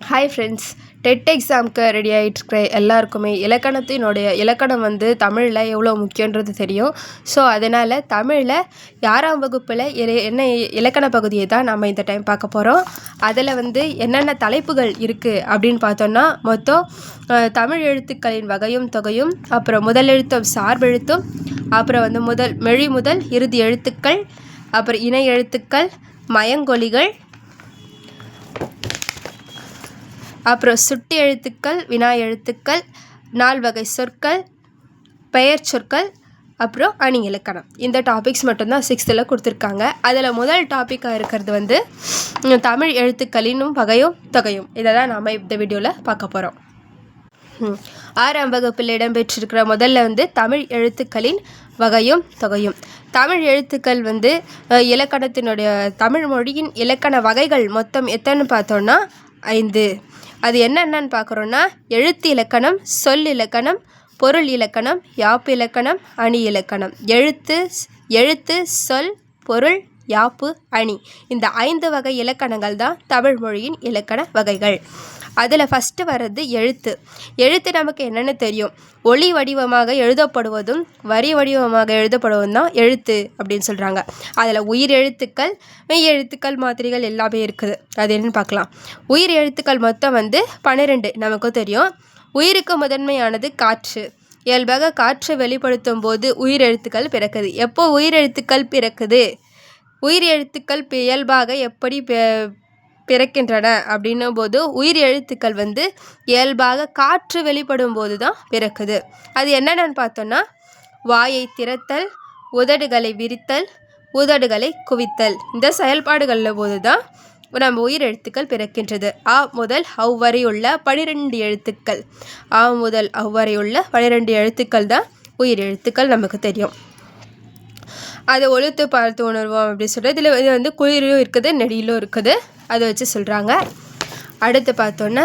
Hi friends, dead எக்ஸாமுக்கு ready ஆகிட்டுருக்கிற எல்லாருக்குமே இலக்கணம் வந்து தமிழில் எவ்வளோ முக்கியன்றது தெரியும். ஸோ அதனால் தமிழில் 6ஆம் வகுப்பில் என்ன இலக்கண பகுதியை தான் நம்ம இந்த டைம் பார்க்க போகிறோம். அதில் வந்து என்னென்ன தலைப்புகள் இருக்குது அப்படின்னு பார்த்தோன்னா, மொத்தம் தமிழ் எழுத்துக்களின் வகையும் தொகையும், அப்புறம் முதல் எழுத்தும் சார்பெழுத்தும், அப்புறம் வந்து மெழி முதல் இறுதி எழுத்துக்கள், அப்புறம் இணை எழுத்துக்கள், மயங்கொலிகள், அப்புறம் சுட்டி எழுத்துக்கள், வினா எழுத்துக்கள், 4 வகை சொற்கள், பெயர் சொற்கள், அப்புறம் அணி இலக்கணம். இந்த டாபிக்ஸ் மட்டும்தான் 6th கொடுத்துருக்காங்க. அதில் முதல் டாப்பிக்காக இருக்கிறது வந்து தமிழ் எழுத்துக்களின் வகையும் தொகையும். இதை தான் நாம் இந்த வீடியோவில் பார்க்க போகிறோம். 6ஆம் வகுப்பில் இடம்பெற்றிருக்கிற முதல்ல வந்து தமிழ் எழுத்துக்களின் வகையும் தொகையும். தமிழ் எழுத்துக்கள் வந்து இலக்கணத்தினுடைய தமிழ் மொழியின் இலக்கண வகைகள் மொத்தம் எத்தனை பார்த்தோன்னா 5. அது என்னென்னு பார்க்குறோன்னா, எழுத்து இலக்கணம், சொல் இலக்கணம், பொருள் இலக்கணம், யாப்பு இலக்கணம், அணி இலக்கணம். எழுத்து, சொல், பொருள், யாப்பு, அணி, இந்த 5 வகை இலக்கணங்கள் தான் தமிழ் மொழியின் இலக்கண வகைகள். அதில் ஃபஸ்ட்டு வர்றது எழுத்து. எழுத்து நமக்கு என்னென்னு தெரியும். ஒளி வடிவமாக எழுதப்படுவதும் வரி வடிவமாக எழுதப்படுவதும் தான் எழுத்து அப்படின்னு சொல்கிறாங்க. அதில் உயிர் எழுத்துக்கள், மெய் எழுத்துக்கள் மாதிரிகள் எல்லாமே இருக்குது. அது என்னன்னு பார்க்கலாம். உயிர் எழுத்துக்கள் மொத்தம் வந்து 12 நமக்கும் தெரியும். உயிருக்கு முதன்மையானது காற்று. இயல்பாக காற்று வெளிப்படுத்தும் போது உயிர் எழுத்துக்கள் பிறக்குது. எப்போ உயிர் எழுத்துக்கள் பிறக்குது? உயிர் எழுத்துக்கள் இயல்பாக எப்படி பிறக்கின்றன அப்படின்னும் போது உயிர் எழுத்துக்கள் வந்து இயல்பாக காற்று வெளிப்படும் போது தான் பிறக்குது. அது என்னென்னு பார்த்தோன்னா, வாயை திறத்தல், உதடுகளை விரித்தல், உதடுகளை குவித்தல், இந்த செயல்பாடுகளில் போது தான் நம்ம உயிர் எழுத்துக்கள் பிறக்கின்றது. ஆ முதல் அவ் வரை உள்ள 12 எழுத்துக்கள். ஆ முதல் அவ் வரை உள்ள 12 எழுத்துக்கள் தான் உயிர் எழுத்துக்கள் நமக்கு தெரியும். அதை ஒழுத்து பார்த்து உணர்வோம் அப்படின்னு சொல்லிட்டு இதில் இது வந்து குளிரும் இருக்குது, நெடியிலும் இருக்குது. அதை வச்சு சொல்கிறாங்க. அடுத்து பார்த்தோன்னா,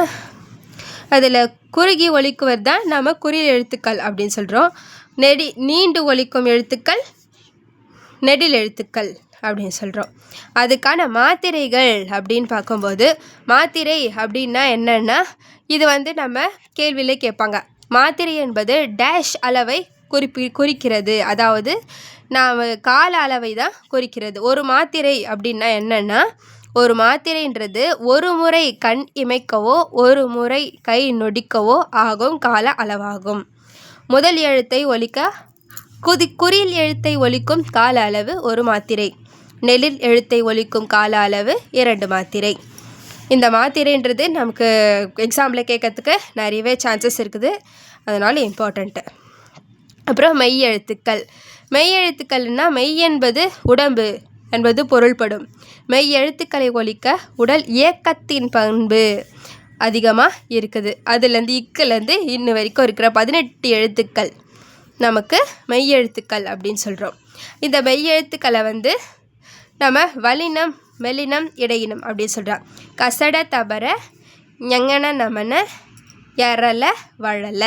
அதில் குறுகி ஒலிக்குவது தான் நம்ம குறில் எழுத்துக்கள் அப்படின்னு சொல்கிறோம். நீண்டு ஒலிக்கும் எழுத்துக்கள் நெடில் எழுத்துக்கள் அப்படின்னு சொல்கிறோம். அதுக்கான மாத்திரைகள் அப்படின்னு பார்க்கும்போது, மாத்திரை அப்படின்னா என்னென்னா, இது வந்து நம்ம கேள்வியிலே கேட்பாங்க. மாத்திரை என்பது டேஷ் அளவை குறிக்கிறது. அதாவது நாம் கால அளவை தான் குறிக்கிறது. ஒரு மாத்திரை அப்படின்னா என்னென்னா, ஒரு மாத்திரைன்றது ஒரு முறை கண் இமைக்கவோ ஒரு முறை கை நொடிக்கவோ ஆகும் கால அளவாகும். முதல் எழுத்தை ஒலிக்க குறில் எழுத்தை ஒலிக்கும் கால அளவு 1 மாத்திரை. நெடில் எழுத்தை ஒலிக்கும் கால அளவு 2 மாத்திரை. இந்த மாத்திரைன்றது நமக்கு எக்ஸாம்பிள் கேட்கறதுக்கு நிறையவே சான்சஸ் இருக்குது. அதனால் இம்பார்ட்டண்ட்டு. அப்புறம் மெய் எழுத்துக்கள். மெய் எழுத்துக்கள்னா, மெய் என்பது உடம்பு என்பது பொருள்படும். மெய் எழுத்துக்களை ஒலிக்க உடல் இயக்கத்தின் பண்பு அதிகமாக இருக்குது. அதுலேருந்து இக்குலேருந்து இன்னும் வரைக்கும் இருக்கிற 18 எழுத்துக்கள் நமக்கு மெய் எழுத்துக்கள் அப்படின்னு சொல்கிறோம். இந்த மெய் எழுத்துக்களை வந்து நம்ம வல்லினம், மெல்லினம், இடையினம் அப்படின்னு சொல்கிறோம். கசட தபர ஞங்கன நமன எரல வழல,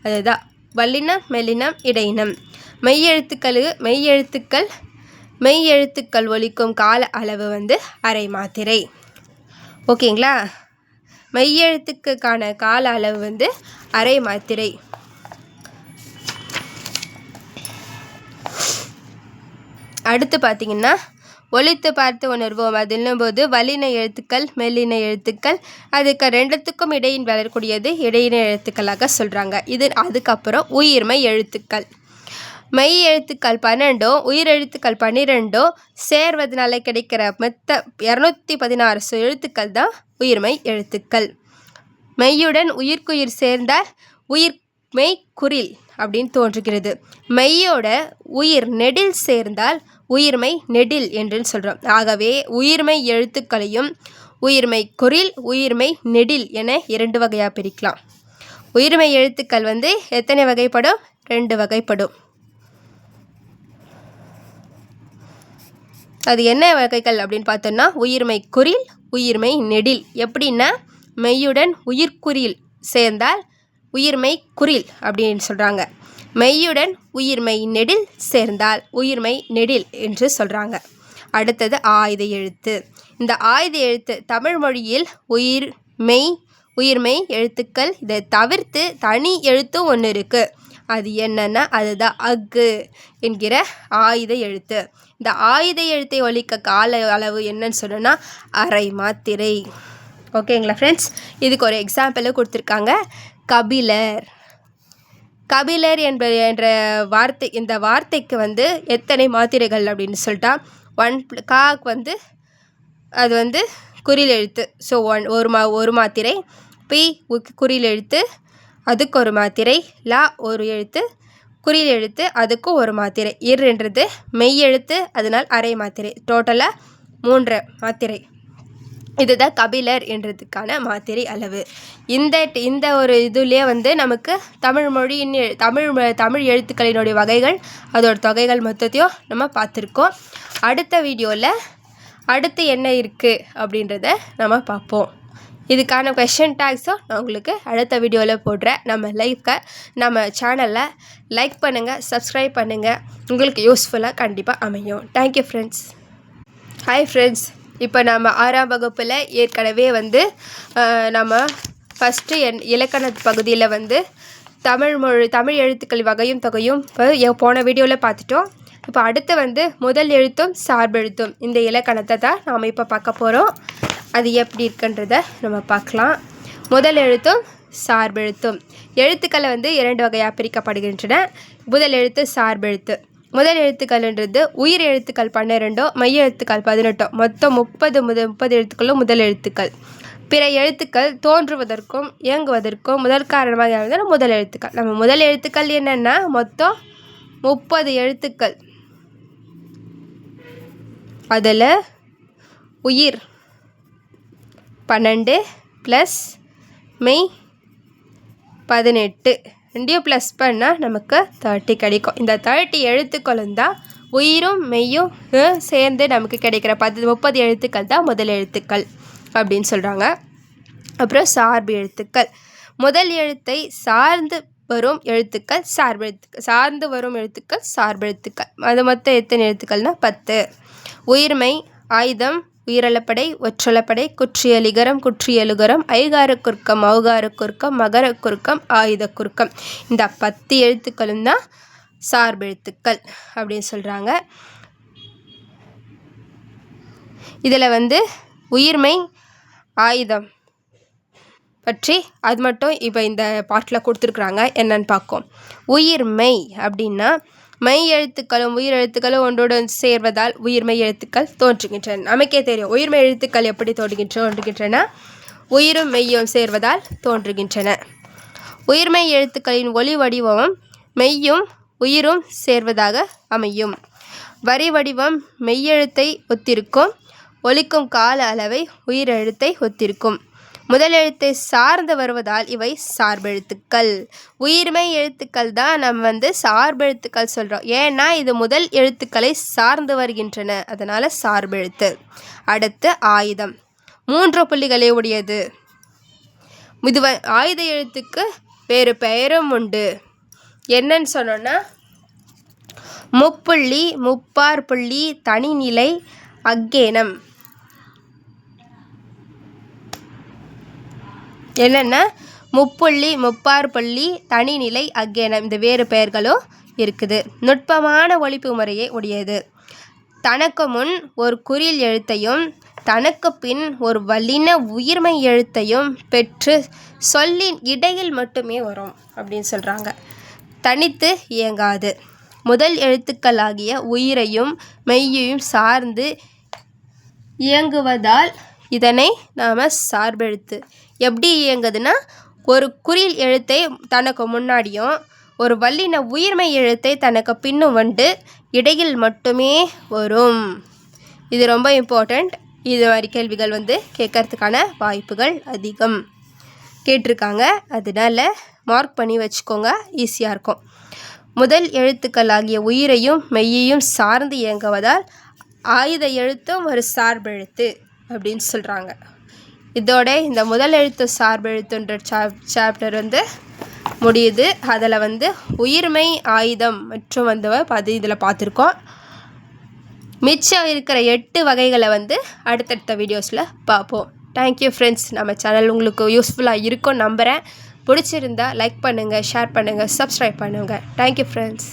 அதுதான் வல்லினம், மெல்லினம், இடையினம். மெய் எழுத்துக்கள் ஒலிக்கும் கால அளவு வந்து அரை மாத்திரை. ஓகேங்களா? மெய் எழுத்துக்கான கால அளவு வந்து அரை மாத்திரை. அடுத்து பார்த்திங்கன்னா, ஒலித்து பார்த்து உணர்வோம். அதுன்னும் போது வல்லின எழுத்துக்கள், மெல்லின எழுத்துக்கள், அதுக்கு 2த்துக்கும் இடையில் வளரக்கூடியது இடையின எழுத்துக்களாக சொல்கிறாங்க. இது அதுக்கப்புறம் உயிர்மெய் எழுத்துக்கள். மெய் எழுத்துக்கள் 12, உயிர் எழுத்துக்கள் 12 சேர்வதனால கிடைக்கிற மொத்த 216 எழுத்துக்கள் தான் உயிர்மெய் எழுத்துக்கள். மெய்யுடன் உயிர்க்குயிர் சேர்ந்தால் உயிர்மெய் குறில் அப்படின்னு தோன்றுகிறது. மெய்யோட உயிர் நெடில் சேர்ந்தால் உயிர்மெய் நெடில் என்று சொல்கிறோம். ஆகவே உயிர்மெய் எழுத்துக்களையும் உயிர்மெய் குறில், உயிர்மெய் நெடில் என 2 வகையாக பிரிக்கலாம். உயிர்மெய் எழுத்துக்கள் வந்து எத்தனை வகைப்படும்? 2 வகைப்படும். அது என்ன வகைகள் அப்படின்னு பார்த்தோன்னா, உயிர்மெய் குறில், உயிர்மெய் நெடில். எப்படின்னா, மெய்யுடன் உயிர்க்குறில் சேர்ந்தால் உயிர்மெய் குறில் அப்படின்னு சொல்கிறாங்க. மெய்யுடன் உயிர்மெய் நெடில் சேர்ந்தால் உயிர்மெய் நெடில் என்று சொல்கிறாங்க. அடுத்தது ஆயுத எழுத்து. இந்த ஆயுத எழுத்து தமிழ் மொழியில் உயிர், மெய், உயிர்மெய் எழுத்துக்கள். இதை தவிர்த்து தனி எழுத்தும் ஒன்று இருக்குது. அது என்னன்னா அதுதான் அக்கு என்கிற ஆயுத எழுத்து. இந்த ஆயுத எழுத்தை ஒலிக்க கால அளவு என்னன்னு சொன்னோன்னா அரை மாத்திரை. ஓகேங்களா ஃப்ரெண்ட்ஸ்? இதுக்கு ஒரு எக்ஸாம்பிள் கொடுத்துருக்காங்க. கபிலர். கபிலர் என்ற வார்த்தை, இந்த வார்த்தைக்கு எத்தனை மாத்திரைகள் அப்படின்னு சொல்லிட்டா, காக்கு அது குறில் எழுத்து. ஸோ ஒரு மாத்திரை. பி குறில் எழுத்து, அதுக்கு ஒரு மாத்திரை. லா ஒரு எழுத்து, குறில் எழுத்து, அதுக்கும் ஒரு மாத்திரை. என்றது மெய் எழுத்து, அதனால் அரை மாத்திரை. டோட்டலாக 3 மாத்திரை. இதுதான் கபிலர் என்றதுக்கான மாத்திரை அளவு. இந்த ஒரு இதுலேயே நமக்கு தமிழ் மொழியின் தமிழ் எழுத்துக்களினுடைய வகைகள், அதோட தொகைகள் மொத்தத்தையும் நம்ம பார்த்துருக்கோம். அடுத்த வீடியோவில் அடுத்து என்ன இருக்குது அப்படின்றத நம்ம பார்ப்போம். இதுக்கான கொஷின் டேக்ஸும் நான் உங்களுக்கு அடுத்த வீடியோவில் போடுறேன். நம்ம சேனலில் லைக் பண்ணுங்கள், சப்ஸ்கிரைப் பண்ணுங்கள். உங்களுக்கு யூஸ்ஃபுல்லாக கண்டிப்பாக அமையும். Thank you friends. Hi friends. இப்போ நம்ம 6ஆம் வகுப்பில் ஏற்கனவே நம்ம ஃபஸ்ட்டு இலக்கண பகுதியில் தமிழ் எழுத்துக்கள் வகையும் தொகையும் போன வீடியோவில் பார்த்துட்டோம். இப்போ அடுத்து முதல் எழுத்தும் சார்பெழுத்தும் இந்த இலக்கணத்தை தான் நாம் இப்போ பார்க்க போகிறோம். அது எப்படி இருக்குன்றதை நம்ம பார்க்கலாம். முதல் எழுத்தும் சார்பெழுத்தும். எழுத்துக்களை 2 வகையாக பிரிக்கப்படுகின்றன. முதல் எழுத்து சார்பெழுத்து. முதல் எழுத்துக்கள்ன்றது உயிர் எழுத்துக்கள் 12, மெய் எழுத்துக்கள் 18. மொத்தம் 30 எழுத்துக்களும் முதல் எழுத்துக்கள். பிற எழுத்துக்கள் தோன்றுவதற்கும் இயங்குவதற்கும் முதல் காரணமாக இருந்தால் முதல் எழுத்துக்கள். நம்ம முதல் எழுத்துக்கள் என்னென்னா மொத்தம் 30 எழுத்துக்கள். அதில் உயிர் 12 ப்ளஸ் மெய் 18, 2 ப்ளஸ் பண்ணால் நமக்கு 30 கிடைக்கும். இந்த 30 எழுத்துக்களும் தான் உயிரும் மெய்யும் சேர்ந்து நமக்கு கிடைக்கிற 30 எழுத்துக்கள் தான் முதல் எழுத்துக்கள் அப்படின்னு சொல்கிறாங்க. அப்புறம் சார்பு எழுத்துக்கள். முதல் எழுத்தை சார்ந்து வரும் எழுத்துக்கள் சார்ந்து வரும் எழுத்துக்கள் சார்பெழுத்துக்கள். அது மொத்தம் எத்தனை எழுத்துக்கள்னால் 10. உயிர்மெய், ஆயுதம், உயிரலப்படை, ஒற்றலப்படை, குற்றியலிகரம், குற்றியலுகரம், ஐகார குறுக்கம், ஔகார குறுக்கம், மகர குறுக்கம், ஆயுத குறுக்கம். இந்த 10 எழுத்துக்களும் தான் சார்பெழுத்துக்கள் அப்படின்னு சொல்கிறாங்க. இதில் உயிர்மெய், ஆயுதம் பற்றி அது மட்டும் இப்போ இந்த பாட்டில் கொடுத்துருக்குறாங்க. என்னன்னு பார்ப்போம். உயிர்மெய் அப்படின்னா மெய் எழுத்துக்களும் உயிர் எழுத்துக்களும் ஒன்றுடன் சேர்வதால் உயிர்மெய் எழுத்துக்கள் தோன்றுகின்றன. நமக்கே தெரியும் உயிர்மெய் எழுத்துக்கள் எப்படி தோன்றுகின்றன. உயிரும் மெய்யும் சேர்வதால் தோன்றுகின்றன. உயிர்மெய் எழுத்துக்களின் ஒலி வடிவம் மெய்யும் உயிரும் சேர்வதாக அமையும். வரி வடிவம் மெய்யெழுத்தை ஒத்திருக்கும். ஒலிக்கும் கால அளவை உயிரெழுத்தை ஒத்திருக்கும். முதல் எழுத்தை சார்ந்து வருவதால் இவை சார்பெழுத்துக்கள். உயிர்மெய் எழுத்துக்கள் தான் நம்ம சார்பெழுத்துக்கள் சொல்கிறோம். ஏன்னா இது முதல் எழுத்துக்களை சார்ந்து வருகின்றன, அதனால் சார்பெழுத்து. அடுத்து ஆயுதம். 3 புள்ளிகளை உடையது. இது ஆயுத எழுத்துக்கு வேறு பெயரும் உண்டு. என்னன்னு சொன்னோன்னா முப்புள்ளி, முப்பார்புள்ளி, தனிநிலை, அக்கேனம். என்னென்னா முப்புள்ளி, முப்பார்புள்ளி, தனிநிலை, அக்கேனம். இந்த வேறு பெயர்களும் இருக்குது. நுட்பமான ஒலிப்பு முறையை உடையது. தனக்கு முன் ஒரு குறில் எழுத்தையும் தனக்கு பின் ஒரு வல்லின உயிர்மெய் எழுத்தையும் பெற்று சொல்லின் இடையில் மட்டுமே வரும் அப்படின்னு சொல்கிறாங்க. தனித்து இயங்காது. முதல் எழுத்துக்களாகிய உயிரையும் மெய்யையும் சார்ந்து இயங்குவதால் இதனை நாம் சார்பெழுத்து. எப்படி இயங்குதுன்னா ஒரு குறில் எழுத்தை தனக்கு முன்னாடியும் ஒரு வல்லின உயிர்மெய் எழுத்தை தனக்கு பின்னும் இடையில் மட்டுமே வரும். இது ரொம்ப இம்பார்ட்டண்ட். இது மாதிரி கேள்விகள் கேட்கறதுக்கான வாய்ப்புகள் அதிகம். கேட்டிருக்காங்க, அதனால் மார்க் பண்ணி வச்சுக்கோங்க, ஈஸியாக இருக்கும். முதல் எழுத்துக்களாகிய உயிரையும் மெய்யையும் சார்ந்து இயங்குவதால் ஆயுத எழுத்தும் ஒரு சார்பெழுத்து அப்படின்னு சொல்கிறாங்க. இதோட இந்த முதல் எழுத்து சார்பெழுத்துன்ற சாப்டர் முடியுது. அதில் உயிர்மெய், ஆயுதம் மற்றும் இதில் பார்த்துருக்கோம். மிச்சம் இருக்கிற 8 வகைகளை அடுத்தடுத்த வீடியோஸில் பார்ப்போம். Thank you friends. நம்ம சேனல் உங்களுக்கு யூஸ்ஃபுல்லாக இருக்கும்னு நம்புகிறேன். பிடிச்சிருந்தா லைக் பண்ணுங்கள், ஷேர் பண்ணுங்கள், சப்ஸ்கிரைப் பண்ணுங்கள். Thank you friends.